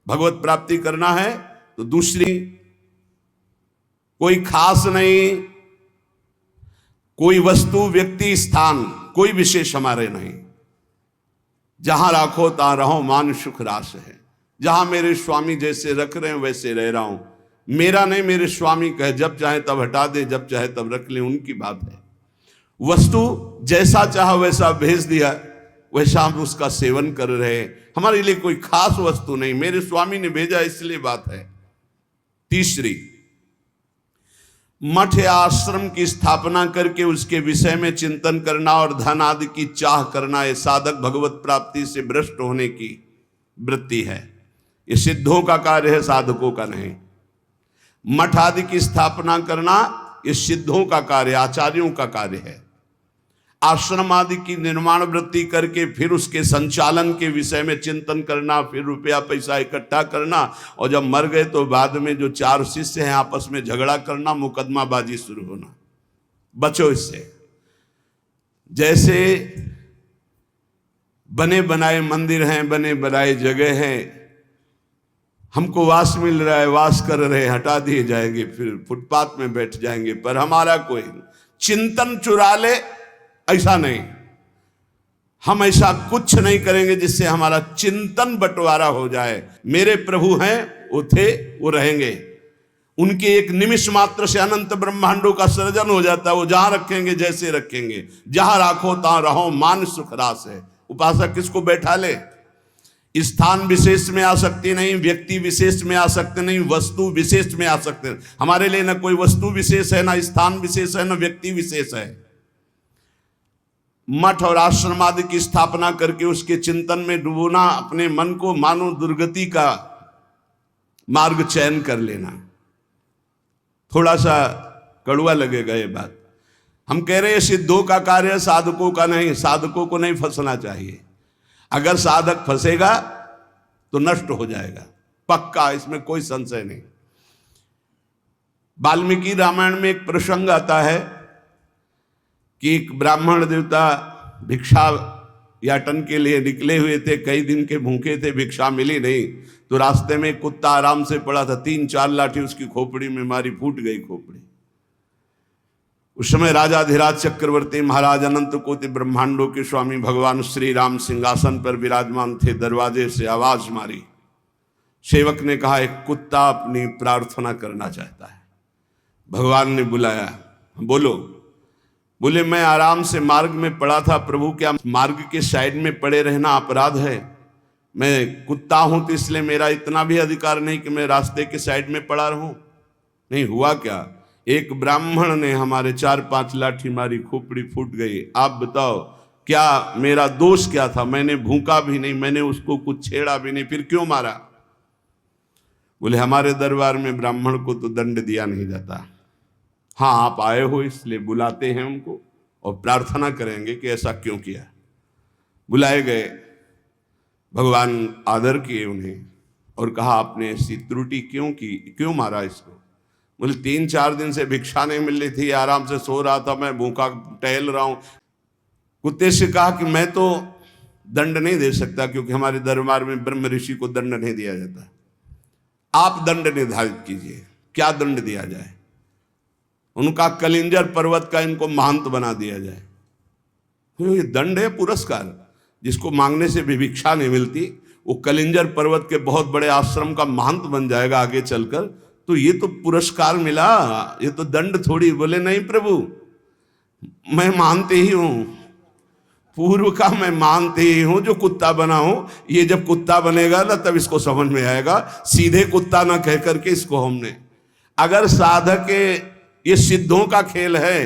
भगवत प्राप्ति करना है तो दूसरी कोई खास नहीं, कोई वस्तु व्यक्ति स्थान कोई विशेष हमारे नहीं। जहां राखो तहां रहो मान सुख रास है। जहां मेरे स्वामी जैसे रख रहे हैं वैसे रह रहा हूं। मेरा नहीं, मेरे स्वामी कहे जब चाहे तब हटा दे, जब चाहे तब रख ले, उनकी बात है। वस्तु जैसा चाहा वैसा भेज दिया, वैसा हम उसका सेवन कर रहे हैं। हमारे लिए कोई खास वस्तु नहीं, मेरे स्वामी ने भेजा इसलिए बात है। तीसरी, मठ या आश्रम की स्थापना करके उसके विषय में चिंतन करना और धन आदि की चाह करना, यह साधक भगवत प्राप्ति से भ्रष्ट होने की वृत्ति है। ये सिद्धों का कार्य है, साधकों का नहीं। मठ आदि की स्थापना करना ये सिद्धों का कार्य, आचार्यों का कार्य है। आश्रम आदि की निर्माण वृत्ति करके फिर उसके संचालन के विषय में चिंतन करना, फिर रुपया पैसा इकट्ठा करना, और जब मर गए तो बाद में जो 4 शिष्य हैं आपस में झगड़ा करना, मुकदमाबाजी शुरू होना। बचो इससे। जैसे बने बनाए मंदिर हैं, बने बनाए जगह हैं, हमको वास मिल रहा है, वास कर रहे, हटा दिए जाएंगे, फिर फुटपाथ में बैठ जाएंगे, पर हमारा कोई चिंतन चुरा ले, ऐसा नहीं। हम ऐसा कुछ नहीं करेंगे जिससे हमारा चिंतन बंटवारा हो जाए। मेरे प्रभु हैं, वो थे, वो रहेंगे। उनके एक निमिष मात्र से अनंत ब्रह्मांडों का सृजन हो जाता है। वो जहां रखेंगे जैसे रखेंगे। जहां राखो तहां रहो मान सुख रास है। उपासक किसको बैठा ले? स्थान विशेष में आ सकते नहीं, व्यक्ति विशेष में आ सकते नहीं, वस्तु विशेष में आ सकते नहीं। हमारे लिए ना कोई वस्तु विशेष है, ना स्थान विशेष है, ना व्यक्ति विशेष है। मठ और आश्रम आदि की स्थापना करके उसके चिंतन में डुबोना, अपने मन को मानो दुर्गति का मार्ग चयन कर लेना। थोड़ा सा कड़वा लगेगा ये बात। हम कह रहे हैं सिद्धों का कार्य, साधकों का नहीं। साधकों को नहीं फंसना चाहिए। अगर साधक फंसेगा तो नष्ट हो जाएगा, पक्का, इसमें कोई संशय नहीं। वाल्मीकि रामायण में एक प्रसंग आता है कि एक ब्राह्मण देवता भिक्षा याटन के लिए निकले हुए थे, कई दिन के भूखे थे, भिक्षा मिली नहीं, तो रास्ते में कुत्ता आराम से पड़ा था, 3-4 लाठी उसकी खोपड़ी में मारी, फूट गई खोपड़ी। उस समय राजाधिराज चक्रवर्ती महाराज अनंत कोटि ब्रह्मांडों के स्वामी भगवान श्री राम सिंहासन पर विराजमान थे। दरवाजे से आवाज मारी। सेवक ने कहा एक कुत्ता अपनी प्रार्थना करना चाहता है। भगवान ने बुलाया, बोलो। बोले मैं आराम से मार्ग में पड़ा था प्रभु, क्या मार्ग के साइड में पड़े रहना अपराध है? मैं कुत्ता हूं तो इसलिए मेरा इतना भी अधिकार नहीं कि मैं रास्ते के साइड में पड़ा रहूं। नहीं हुआ क्या, एक ब्राह्मण ने हमारे 4-5 लाठी मारी, खोपड़ी फूट गई। आप बताओ क्या मेरा दोष क्या था? मैंने भूखा भी नहीं, मैंने उसको कुछ छेड़ा भी नहीं, फिर क्यों मारा? बोले हमारे दरबार में ब्राह्मण को तो दंड दिया नहीं जाता। हाँ आप आए हो इसलिए बुलाते हैं उनको और प्रार्थना करेंगे कि ऐसा क्यों किया। बुलाए गए, भगवान आदर किए उन्हें और कहा आपने ऐसी त्रुटि क्यों की, क्यों मारा इसको? बोले 3-4 दिन से भिक्षा नहीं मिल रही थी, आराम से सो रहा था, मैं भूखा टहल रहा हूं। कुत्ते से कहा कि मैं तो दंड नहीं दे सकता क्योंकि हमारे दरबार में ब्रह्म ऋषि को दंड नहीं दिया जाता। आप दंड निर्धारित कीजिए, क्या दंड दिया जाए? उनका कलिंजर पर्वत का इनको महंत बना दिया जाए। ये दंड है, पुरस्कार। जिसको मांगने से भी भिक्षा नहीं मिलती, वो कलिंजर पर्वत के बहुत बड़े आश्रम का महंत बन जाएगा आगे चलकर, तो ये तो पुरस्कार मिला, ये तो दंड थोड़ी। बोले नहीं प्रभु, मैं मानते ही हूं, पूर्व का मैं मानते ही हूं, जो कुत्ता बना हूं, ये जब कुत्ता बनेगा ना तब इसको समझ में आएगा। सीधे कुत्ता ना कह करके इसको हमने, अगर साधक के, ये सिद्धों का खेल है,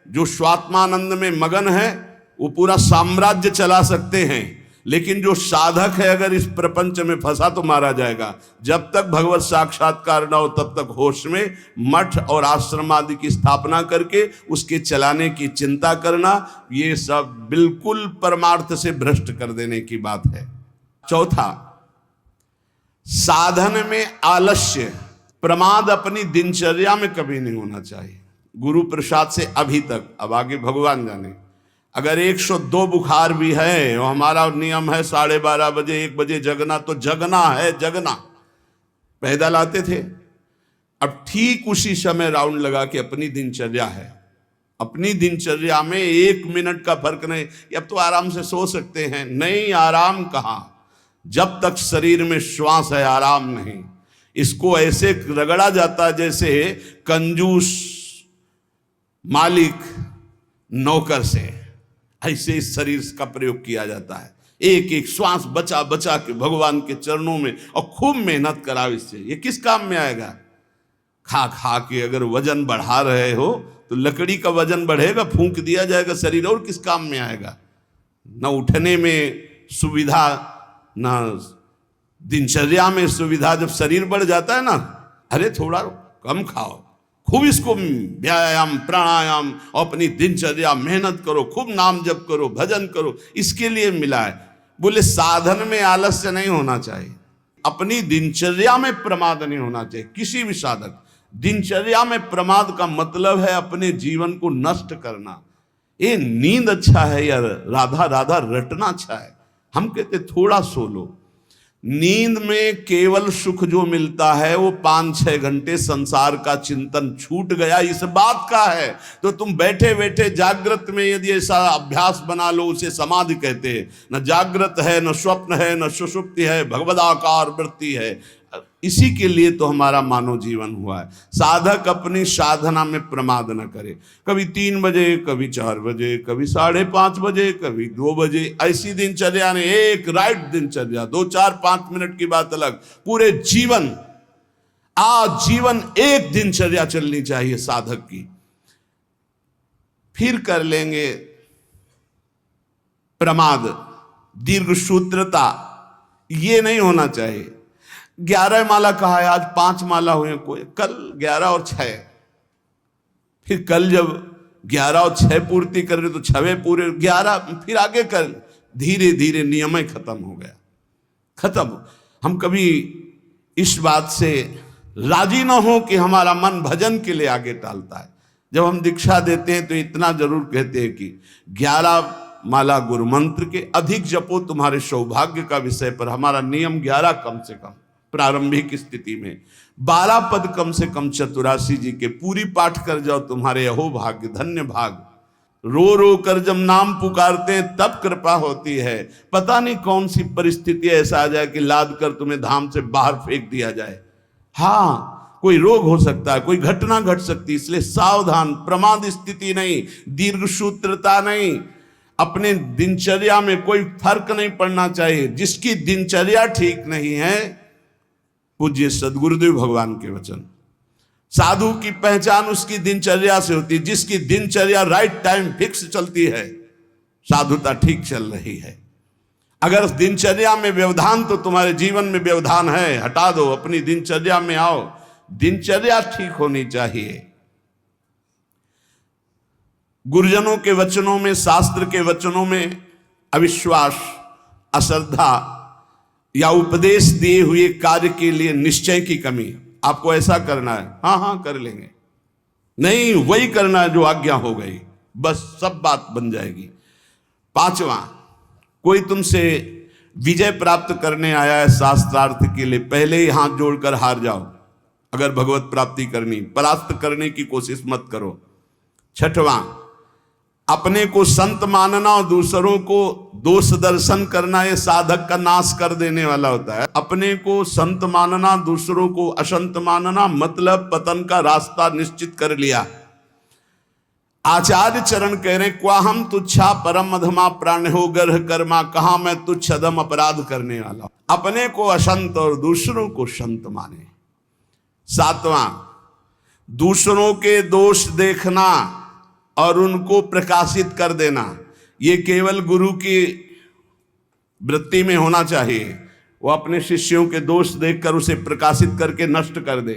जो स्वात्मानंद में मगन है वो पूरा साम्राज्य चला सकते हैं, लेकिन जो साधक है अगर इस प्रपंच में फंसा तो मारा जाएगा। जब तक भगवत साक्षात्कार ना हो तब तक होश में मठ और आश्रम आदि की स्थापना करके उसके चलाने की चिंता करना, ये सब बिल्कुल परमार्थ से भ्रष्ट कर देने की बात है। चौथा, साधन में आलस्य, प्रमाद अपनी दिनचर्या में कभी नहीं होना चाहिए। गुरु प्रसाद से अभी तक, अब आगे भगवान जाने, अगर 102 बुखार भी है और हमारा नियम है 12:30 बजे 1 बजे जगना, तो जगना है, जगना। पैदल आते थे। अब ठीक उसी समय राउंड लगा के अपनी दिनचर्या है, अपनी दिनचर्या में 1 मिनट का फर्क नहीं। अब तो आराम से सो सकते हैं, नहीं, आराम कहाँ, जब तक शरीर में श्वास है आराम नहीं। इसको ऐसे रगड़ा जाता है जैसे कंजूस मालिक नौकर से, ऐसे इस शरीर का प्रयोग किया जाता है। एक एक श्वास बचा बचा के भगवान के चरणों में, और खूब मेहनत कराओ इससे। ये किस काम में आएगा? खा खा के अगर वजन बढ़ा रहे हो तो लकड़ी का वजन बढ़ेगा, फूंक दिया जाएगा शरीर, और किस काम में आएगा? न उठने में सुविधा, न दिनचर्या में सुविधा। जब शरीर बढ़ जाता है ना, अरे थोड़ा कम खाओ, खूब इसको व्यायाम प्राणायाम और अपनी दिनचर्या मेहनत करो, खूब नाम जप करो, भजन करो, इसके लिए मिला है। बोले साधन में आलस्य नहीं होना चाहिए, अपनी दिनचर्या में प्रमाद नहीं होना चाहिए। किसी भी साधक दिनचर्या में प्रमाद का मतलब है अपने जीवन को नष्ट करना। ये नींद अच्छा है यार, राधा राधा रटना अच्छा है, हम कहते थोड़ा सो लो। नींद में केवल सुख जो मिलता है वो 5-6 घंटे संसार का चिंतन छूट गया, इस बात का है। तो तुम बैठे बैठे जागृत में यदि ऐसा अभ्यास बना लो, उसे समाधि कहते हैं। न जागृत है, न स्वप्न है, न सुषुप्ति है, भगवदाकार वृत्ति है। इसी के लिए तो हमारा मानव जीवन हुआ है। साधक अपनी साधना में प्रमाद न करे। कभी 3 बजे, कभी 4 बजे, कभी 5:30 बजे, कभी 2 बजे, ऐसी दिनचर्या ने, एक राइट दिनचर्या, 2-4-5 मिनट की बात अलग, पूरे जीवन आजीवन एक दिनचर्या चलनी चाहिए साधक की। फिर कर लेंगे प्रमाद, दीर्घ सूत्रता, ये नहीं होना चाहिए। 11 माला कहा है, आज 5 माला हुए, कोई कल 11 और 6, फिर कल जब 11 और 6 पूर्ति कर रहे तो 6 पूरे, 11 फिर आगे कर। धीरे धीरे नियम ही खत्म हो गया, खत्म। हम कभी इस बात से राजी ना हो कि हमारा मन भजन के लिए आगे टालता है। जब हम दीक्षा देते हैं तो इतना जरूर कहते हैं कि 11 माला गुरु मंत्र के अधिक जपो तुम्हारे सौभाग्य का विषय पर। हमारा नियम 11 कम से कम प्रारंभिक स्थिति में, 12 पद कम से कम चतुरासी जी के पूरी पाठ कर जाओ, तुम्हारे अहो भाग्य, धन्य भाग। रो रो कर जब नाम पुकारते हैं तब कृपा होती है। पता नहीं कौन सी परिस्थिति ऐसा आ जाए कि लाद कर तुम्हें धाम से बाहर फेंक दिया जाए। हाँ, कोई रोग हो सकता है, कोई घटना घट सकती है, इसलिए सावधान। प्रमाद स्थिति नहीं, दीर्घ सूत्रता नहीं, अपने दिनचर्या में कोई फर्क नहीं पड़ना चाहिए। जिसकी दिनचर्या ठीक नहीं है, पूज्य सदगुरुदेव भगवान के वचन, साधु की पहचान उसकी दिनचर्या से होती है। जिसकी दिनचर्या राइट टाइम फिक्स चलती है, साधुता ठीक चल रही है। अगर दिनचर्या में व्यवधान, तो तुम्हारे जीवन में व्यवधान है, हटा दो, अपनी दिनचर्या में आओ। दिनचर्या ठीक होनी चाहिए। गुरुजनों के वचनों में, शास्त्र के वचनों में अविश्वास, अश्रद्धा या उपदेश दिए हुए कार्य के लिए निश्चय की कमी। आपको ऐसा करना है, हाँ हाँ कर लेंगे, नहीं वही करना है जो आज्ञा हो गई, बस सब बात बन जाएगी। 5वां, कोई तुमसे विजय प्राप्त करने आया है शास्त्रार्थ के लिए, पहले ही हाथ जोड़कर हार जाओ। अगर भगवत प्राप्ति करनी, परास्त करने की कोशिश मत करो। 6वां, अपने को संत मानना और दूसरों को दोष दर्शन करना, ये साधक का नाश कर देने वाला होता है। अपने को संत मानना, दूसरों को असंत मानना, मतलब पतन का रास्ता निश्चित कर लिया। आचार्य चरण कह रहे, क्वा हम तुच्छा परम अधमा प्राण हो गर्ह कर्मा, कहा मैं तुच्छ अधम अपराध करने वाला। अपने को असंत और दूसरों को संत माने। 7वां, दूसरों के दोष देखना और उनको प्रकाशित कर देना, ये केवल गुरु की वृत्ति में होना चाहिए। वो अपने शिष्यों के दोष देखकर उसे प्रकाशित करके नष्ट कर दे।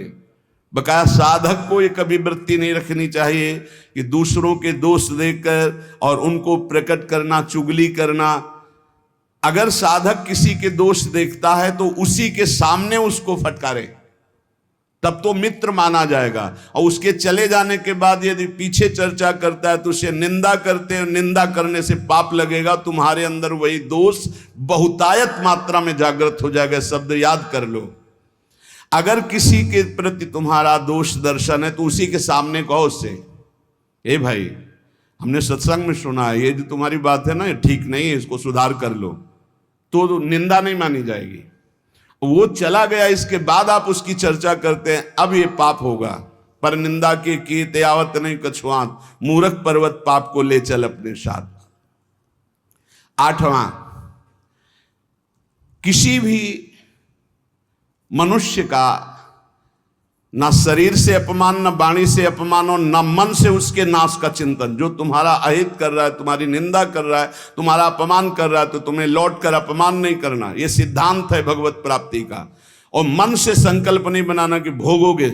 बकाया साधक को ये कभी वृत्ति नहीं रखनी चाहिए कि दूसरों के दोष देखकर और उनको प्रकट करना, चुगली करना। अगर साधक किसी के दोष देखता है तो उसी के सामने उसको फटकारे, तब तो मित्र माना जाएगा। और उसके चले जाने के बाद यदि पीछे चर्चा करता है तो उसे निंदा करते हैं, निंदा करने से पाप लगेगा। तुम्हारे अंदर वही दोष बहुतायत मात्रा में जागृत हो जाएगा, शब्द याद कर लो। अगर किसी के प्रति तुम्हारा दोष दर्शन है तो उसी के सामने कहो उससे, ए भाई हमने सत्संग में सुना है ये जो तुम्हारी बात है ना ये ठीक नहीं है, इसको सुधार कर लो, तो निंदा नहीं मानी जाएगी। वो चला गया, इसके बाद आप उसकी चर्चा करते हैं, अब ये पाप होगा। पर निंदा के कीते आवत नहीं कछुआत, मूर्ख पर्वत पाप को ले चल अपने साथ। आठवां, किसी भी मनुष्य का ना शरीर से अपमान, ना वाणी से अपमान और ना मन से उसके नाश का चिंतन। जो तुम्हारा अहित कर रहा है, तुम्हारी निंदा कर रहा है, तुम्हारा अपमान कर रहा है, तो तुम्हें लौट कर अपमान नहीं करना। यह सिद्धांत है भगवत प्राप्ति का। और मन से संकल्प नहीं बनाना कि भोगोगे,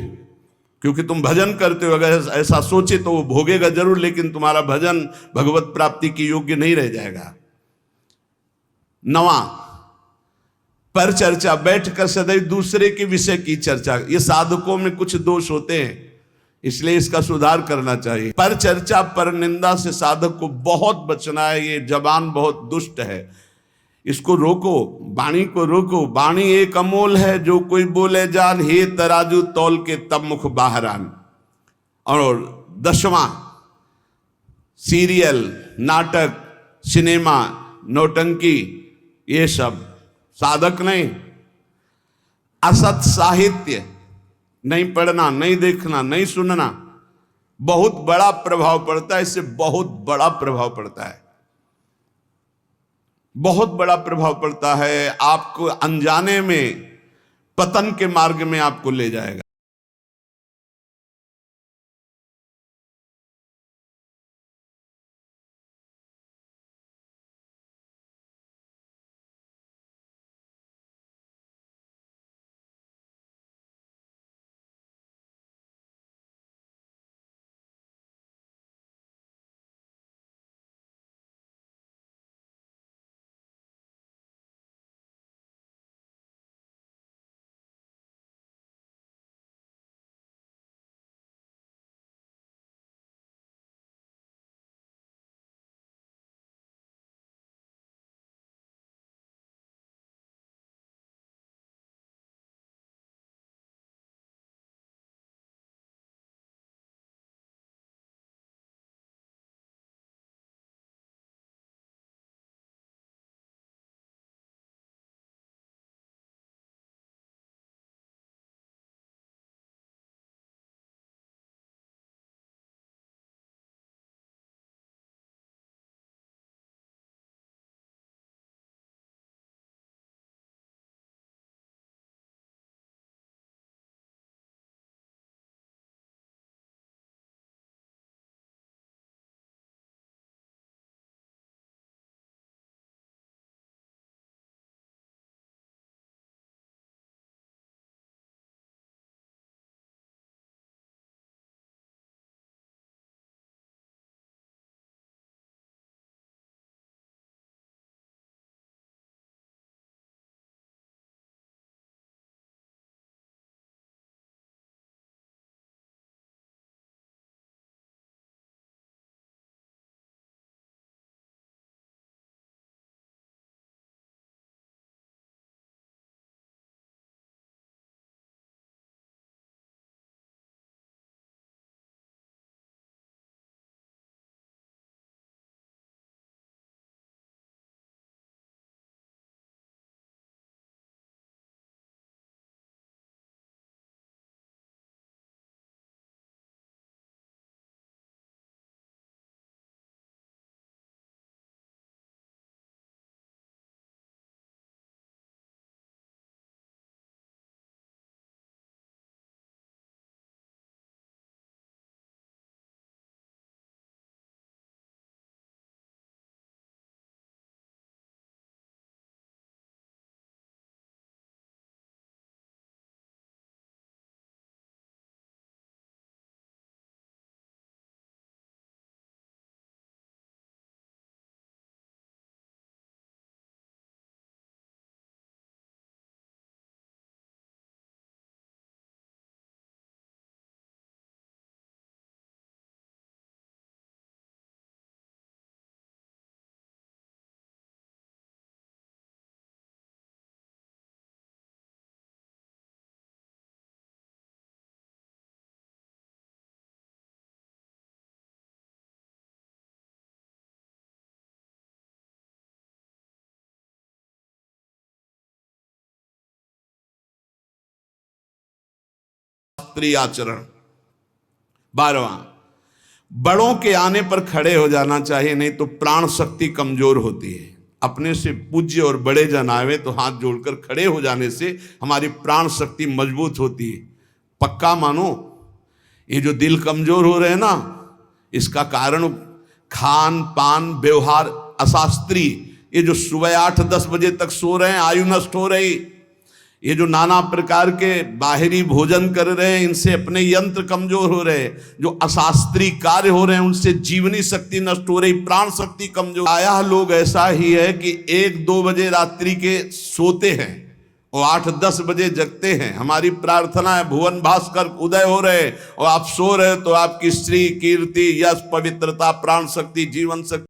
क्योंकि तुम भजन करते हो, अगर ऐसा सोचे तो वो भोगेगा जरूर, लेकिन तुम्हारा भजन भगवत प्राप्ति के योग्य नहीं रह जाएगा। नवा, पर चर्चा, बैठकर सदैव दूसरे के विषय की चर्चा। ये साधकों में कुछ दोष होते हैं, इसलिए इसका सुधार करना चाहिए। पर चर्चा, पर निंदा से साधक को बहुत बचना है। ये जबान बहुत दुष्ट है, इसको रोको, वाणी को रोको। वाणी एक अमोल है, जो कोई बोले जान, हे तराजू तौल के तब मुख बाहर आन। और 10वां, सीरियल, नाटक, सिनेमा, नौटंकी, ये सब साधक नहीं। असत साहित्य नहीं पढ़ना, नहीं देखना, नहीं सुनना, बहुत बड़ा प्रभाव पड़ता है। इससे बहुत बड़ा प्रभाव पड़ता है, बहुत बड़ा प्रभाव पड़ता है। आपको अनजाने में पतन के मार्ग में आपको ले जाएगा। अशास्त्रीय आचरण। 12वां, बड़ों के आने पर खड़े हो जाना चाहिए, नहीं तो प्राण शक्ति कमजोर होती है। अपने से पूज्य और बड़े जन आवे तो हाथ जोड़कर खड़े हो जाने से हमारी प्राण शक्ति मजबूत होती है। पक्का मानो, ये जो दिल कमजोर हो रहे हैं ना, इसका कारण खान पान व्यवहार अशास्त्रीय, ये जो सुबह 8-10 बजे तक सो रहे हैं, आयु नष्ट हो रही, ये जो नाना प्रकार के बाहरी भोजन कर रहे हैं, इनसे अपने यंत्र कमजोर हो रहे हैं, जो अशास्त्रीय कार्य हो रहे हैं उनसे जीवनी शक्ति नष्ट हो रही, प्राण शक्ति कमजोर। आया लोग ऐसा ही है कि 1-2 बजे रात्रि के सोते हैं और 8-10 बजे जगते हैं। हमारी प्रार्थना है भुवन भास्कर उदय हो रहे और आप सो रहे, तो आपकी श्री कीर्ति यश पवित्रता प्राण शक्ति जीवन शक्ति